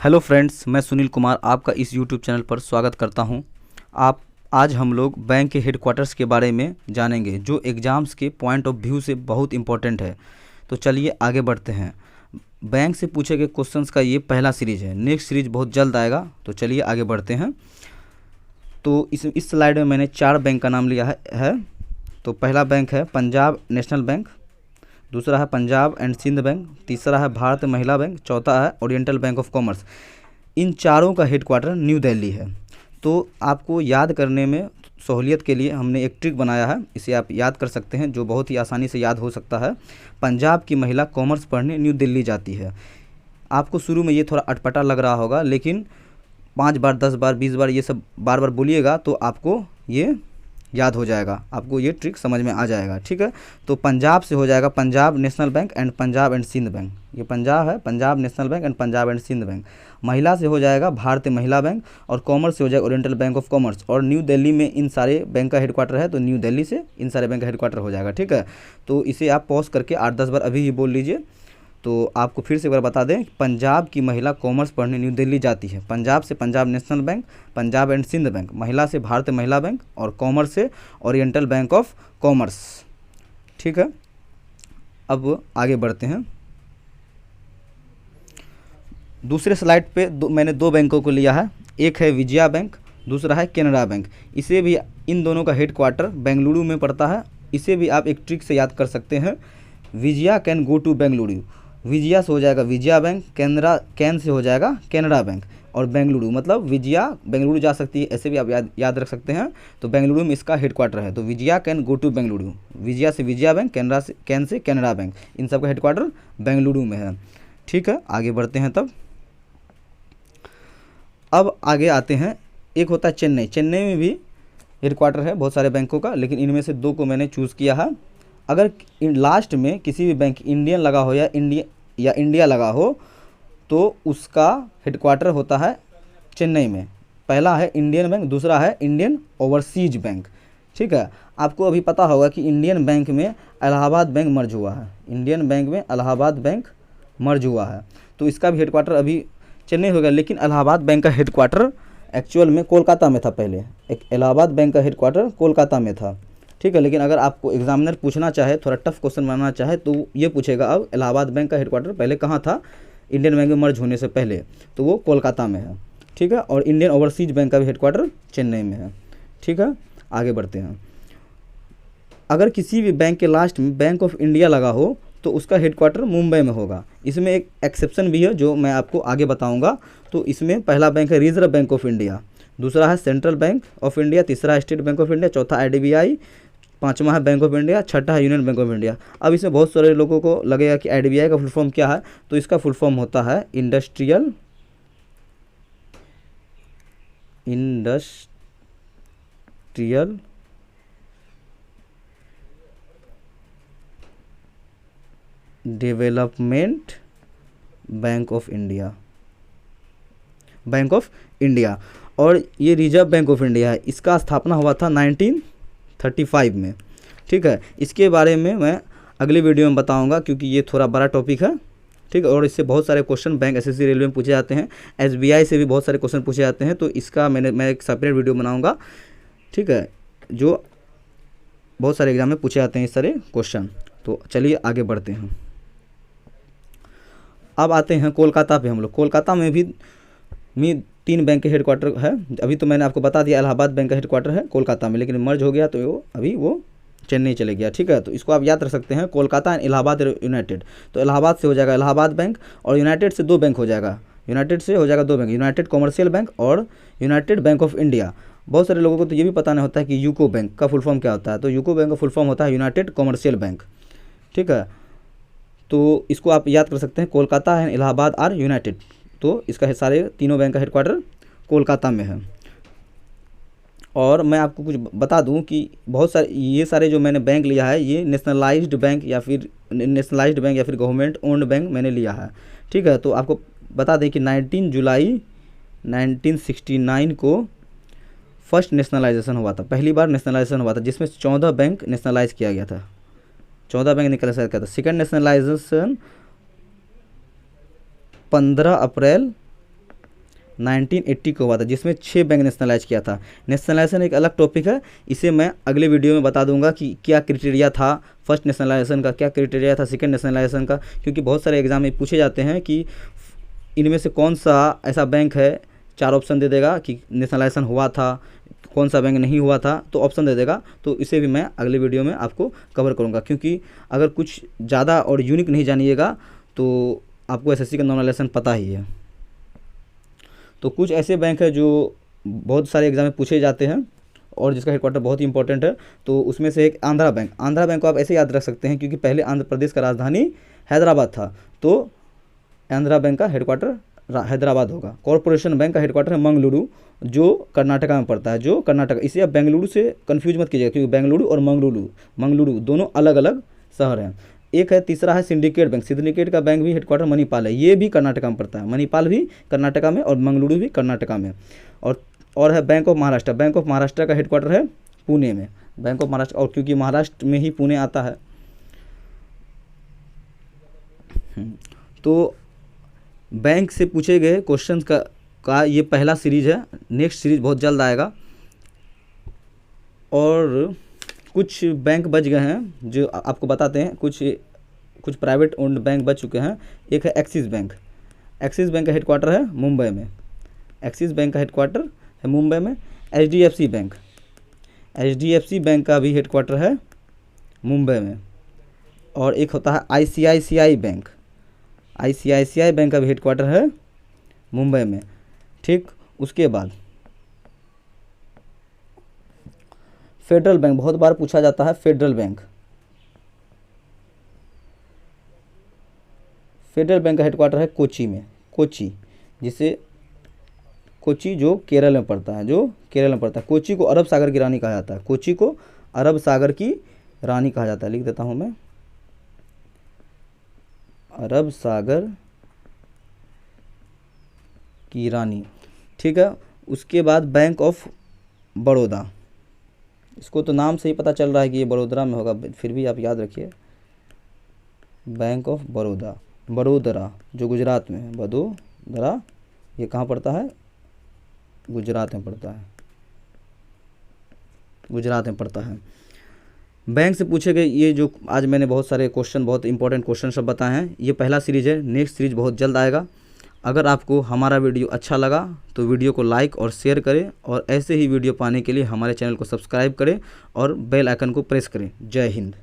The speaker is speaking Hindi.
हेलो फ्रेंड्स, मैं सुनील कुमार आपका इस यूट्यूब चैनल पर स्वागत करता हूं। आज हम लोग बैंक के हेडक्वार्टर्स के बारे में जानेंगे जो एग्ज़ाम्स के पॉइंट ऑफ व्यू से बहुत इंपॉर्टेंट है। तो चलिए आगे बढ़ते हैं। बैंक से पूछे गए क्वेश्चंस का ये पहला सीरीज़ है, नेक्स्ट सीरीज़ बहुत जल्द आएगा। तो चलिए आगे बढ़ते हैं। तो इस स्लाइड में मैंने 4 बैंक का नाम लिया है। तो पहला बैंक है पंजाब नेशनल बैंक, दूसरा है पंजाब एंड सिंध बैंक, तीसरा है भारत महिला बैंक, चौथा है ओरिएंटल बैंक ऑफ कॉमर्स। इन चारों का हेडक्वार्टर न्यू दिल्ली है। तो आपको याद करने में सहूलियत के लिए हमने एक ट्रिक बनाया है, इसे आप याद कर सकते हैं, जो बहुत ही आसानी से याद हो सकता है। पंजाब की महिला कॉमर्स पढ़ने न्यू दिल्ली जाती है। आपको शुरू में ये थोड़ा अटपटा लग रहा होगा, लेकिन 5 बार 10 बार 20 बार ये सब बार बार बोलिएगा तो आपको ये याद हो जाएगा, आपको ये ट्रिक समझ में आ जाएगा। ठीक है, तो पंजाब से हो जाएगा Punjab National Bank and Punjab and Sind bank. ये पंजाब है, Punjab National Bank and Punjab and Sind bank. महिला से हो जाएगा भारतीय महिला बैंक, और कॉमर्स से हो जाएगा ओरिएंटल बैंक ऑफ कॉमर्स। और न्यू दिल्ली में इन सारे बैंक का हेडक्वार्टर है, तो न्यू दिल्ली से इन सारे बैंक का हेडक्वार्टर हो जाएगा। ठीक है, तो इसे आप पॉज करके 8-10 बार अभी ही बोल लीजिए। तो आपको फिर से एक बार बता दें, पंजाब की महिला कॉमर्स पढ़ने न्यू दिल्ली जाती है। पंजाब से Punjab National Bank, Punjab and Sind bank, महिला से भारतीय महिला बैंक, और कॉमर्स से ओरिएंटल बैंक ऑफ कॉमर्स। ठीक है, अब आगे बढ़ते हैं। दूसरे स्लाइड पे मैंने 2 बैंकों को लिया है, एक है विजया बैंक, दूसरा है कैनरा बैंक। इसे भी, इन दोनों का हेडक्वार्टर बेंगलुरु में पड़ता है। इसे भी आप एक ट्रिक से याद कर सकते हैं, Vijaya can go to Bengaluru. Vijaya से हो जाएगा विजया बैंक, कैन से हो जाएगा कैनरा बैंक, और बेंगलुरु मतलब विजया बेंगलुरु जा सकती है, ऐसे भी आप याद रख सकते हैं। तो बेंगलुरु में इसका हेडक्वार्टर है, तो Vijaya can go to Bengaluru. Vijaya से Vijaya bank, can say Canara bank, इन सब का हेडक्वार्टर बेंगलुरु में है। ठीक है, आगे बढ़ते हैं। तब अब आगे आते हैं, एक होता है चेन्नई। चेन्नई में भी हेडक्वार्टर है बहुत सारे बैंकों का, लेकिन इनमें से 2 को मैंने चूज़ किया है। अगर लास्ट में किसी भी बैंक इंडियन लगा हो या इंडिया लगा हो, तो उसका हेडक्वार्टर होता है चेन्नई में। पहला है इंडियन बैंक, दूसरा है इंडियन ओवरसीज बैंक। ठीक है, आपको अभी पता होगा कि इंडियन बैंक में इलाहाबाद बैंक मर्ज हुआ है। इंडियन बैंक में इलाहाबाद बैंक मर्ज हुआ है, तो इसका भी हेडक्वार्टर अभी चेन्नई हो गया। लेकिन इलाहाबाद बैंक का हेडक्वार्टर एक्चुअल में कोलकाता में था पहले। एक इलाहाबाद बैंक का हेडक्वार्टर कोलकाता में था। ठीक है, लेकिन अगर आपको एग्जामिनर पूछना चाहे, थोड़ा टफ क्वेश्चन बनाना चाहे, तो ये पूछेगा अब इलाहाबाद बैंक का हेडक्वार्टर पहले कहाँ था इंडियन बैंक में मर्ज होने से पहले, तो वो कोलकाता में है। ठीक है, और इंडियन ओवरसीज बैंक का भी हेडक्वार्टर चेन्नई में है। ठीक है, आगे बढ़ते हैं। अगर किसी भी बैंक के लास्ट में बैंक ऑफ इंडिया लगा हो, तो उसका हेडक्वार्टर मुंबई में होगा। इसमें एक एक्सेप्शन भी है जो मैं आपको आगे बताऊंगा। तो इसमें पहला बैंक है रिजर्व बैंक ऑफ इंडिया, दूसरा है सेंट्रल बैंक ऑफ इंडिया, तीसरा है स्टेट बैंक ऑफ इंडिया, चौथा IDBI, 5वां है बैंक ऑफ इंडिया, छठा है यूनियन बैंक ऑफ इंडिया। अब इसमें बहुत सारे लोगों को लगेगा कि IDBI का फुल फॉर्म क्या है, तो इसका फुल फॉर्म होता है industrial development bank of India, bank of India. और ये रिजर्व बैंक ऑफ इंडिया है। इसका स्थापना हुआ था 1935 में। ठीक है, इसके बारे में मैं अगले वीडियो में बताऊंगा, क्योंकि ये थोड़ा बड़ा टॉपिक है। ठीक है, और इससे बहुत सारे क्वेश्चन बैंक SSC रेलवे में पूछे जाते हैं, SBI से भी बहुत सारे क्वेश्चन पूछे जाते हैं। तो इसका मैं एक सेपरेट वीडियो बनाऊंगा। ठीक है, जो बहुत सारे एग्जाम में पूछे जाते हैं इस सारे क्वेश्चन। तो चलिए आगे बढ़ते हैं। अब आते हैं कोलकाता पे। हम लोग कोलकाता में भी 3 बैंक के हेडक्वार्टर है। अभी तो मैंने आपको बता दिया इलाहाबाद बैंक का हेडक्वार्टर है कोलकाता में, लेकिन मर्ज हो गया तो वो चेन्नई चले गया। ठीक है, तो इसको आप याद रख सकते हैं, कोलकाता एंड इलाहाबाद यूनाइटेड। तो इलाहाबाद से हो जाएगा इलाहाबाद बैंक, और यूनाइटेड से 2 बैंक हो जाएगा। यूनाइटेड से हो जाएगा 2 बैंक, यूनाइटेड कॉमर्शियल बैंक और यूनाइटेड बैंक ऑफ इंडिया। बहुत सारे लोगों को तो ये भी पता नहीं होता है कि यूको बैंक का फुल फॉर्म क्या होता है। तो यूको बैंक का फुल फॉर्म होता है यूनाइटेड कॉमर्शियल बैंक। ठीक है, तो इसको आप याद कर सकते हैं, Kolkata and Allahabad are united. तो इसका सारे तीनों बैंक का हेडक्वार्टर कोलकाता में है। और मैं आपको कुछ बता दूं कि बहुत सारे ये सारे जो मैंने बैंक लिया है, ये नेशनलाइज्ड बैंक या फिर गवर्नमेंट ओन्ड बैंक मैंने लिया है। ठीक है, तो आपको बता दें कि 19 जुलाई 1969 को फर्स्ट नेशनलाइजेशन हुआ था, पहली बार नेशनलाइजेशन हुआ था, जिसमें 14 बैंक नेशनलाइज किया गया था। 14 बैंक निकल किया था। सेकेंड नेशनलाइजेशन 15 अप्रैल 1980 को हुआ था, जिसमें 6 बैंक नेशनलाइज किया था। नेशनलाइजेशन एक अलग टॉपिक है, इसे मैं अगले वीडियो में बता दूंगा कि क्या क्राइटेरिया था फर्स्ट नेशनलाइजेशन का, क्या क्राइटेरिया था सेकंड नेशनलाइजेशन का, क्योंकि बहुत सारे एग्जाम में पूछे जाते हैं कि इनमें से कौन सा ऐसा बैंक है, 4 ऑप्शन दे देगा कि नेशनलाइजेशन हुआ था, कौन सा बैंक नहीं हुआ था तो ऑप्शन दे देगा। तो इसे भी मैं अगले वीडियो में आपको कवर करूँगा, क्योंकि अगर कुछ ज़्यादा और यूनिक नहीं जानिएगा तो आपको एसएससी का नॉर्मलाइजेशन पता ही है। तो कुछ ऐसे बैंक है जो बहुत सारे एग्जाम में पूछे जाते हैं और जिसका हेडक्वार्टर बहुत ही इंपॉर्टेंट है, तो उसमें से एक आंध्रा बैंक। आंध्रा बैंक को आप ऐसे याद रख सकते हैं क्योंकि पहले आंध्र प्रदेश का राजधानी हैदराबाद था, तो आंध्रा बैंक का हेडक्वार्टर हैदराबाद होगा। कॉरपोरेशन बैंक का हेडक्वार्टर है मंगलुरु, जो कर्नाटका में पड़ता है, जो कर्नाटक, इसे आप बेंगलुरु से कंफ्यूज मत कीजिएगा क्योंकि बेंगलुरु और मंगलुरु दोनों अलग अलग शहर हैं। एक है, तीसरा है सिंडिकेट बैंक। सिंडिकेट का बैंक भी हेडक्वार्टर मणिपाल है, ये भी कर्नाटका में पड़ता है। मणिपाल भी कर्नाटका में और मंगलुरु भी कर्नाटका में। और है bank of Maharashtra. Bank of Maharashtra का हेडक्वार्टर है पुणे में, बैंक ऑफ महाराष्ट्र, और क्योंकि महाराष्ट्र में ही पुणे आता है। तो बैंक से पूछे गए क्वेश्चन का ये पहला सीरीज है। नेक्स्ट सीरीज बहुत जल्द आएगा। और कुछ बैंक बच गए हैं जो आपको बताते हैं, कुछ प्राइवेट ओन्ड बैंक बच चुके हैं। एक है एक्सिस बैंक। एक्सिस बैंक का हेडक्वार्टर है मुंबई में। एक्सिस बैंक का हेडक्वार्टर है मुंबई में। एचडीएफसी बैंक, एचडीएफसी बैंक का भी हेडक्वार्टर है मुंबई में। और एक होता है आईसीआईसीआई बैंक। आईसीआईसीआई बैंक का भी हेडक्वार्टर है मुंबई में। ठीक, उसके बाद फेडरल बैंक, बहुत बार पूछा जाता है फेडरल बैंक। फेडरल बैंक का हेडक्वार्टर है कोची में, कोची, जिसे कोची जो केरल में पड़ता है, कोची को अरब सागर की रानी कहा जाता है, कोची को अरब सागर की रानी कहा जाता है। लिख देता हूं मैं, अरब सागर की रानी। ठीक है, उसके बाद बैंक ऑफ बड़ौदा। इसको तो नाम से ही पता चल रहा है कि ये बड़ोदरा में होगा, फिर भी आप याद रखिए, बैंक ऑफ बड़ौदा, बड़ोदरा जो गुजरात में है। बड़ोदरा ये कहाँ पड़ता है? गुजरात में पड़ता है, गुजरात में पड़ता है। बैंक से पूछे गए ये जो आज मैंने बहुत सारे क्वेश्चन, बहुत इंपॉर्टेंट क्वेश्चन सब बताए हैं, ये पहला सीरीज है। नेक्स्ट सीरीज बहुत जल्द आएगा। अगर आपको हमारा वीडियो अच्छा लगा तो वीडियो को लाइक और शेयर करें, और ऐसे ही वीडियो पाने के लिए हमारे चैनल को सब्सक्राइब करें और बेल आइकन को प्रेस करें। जय हिंद।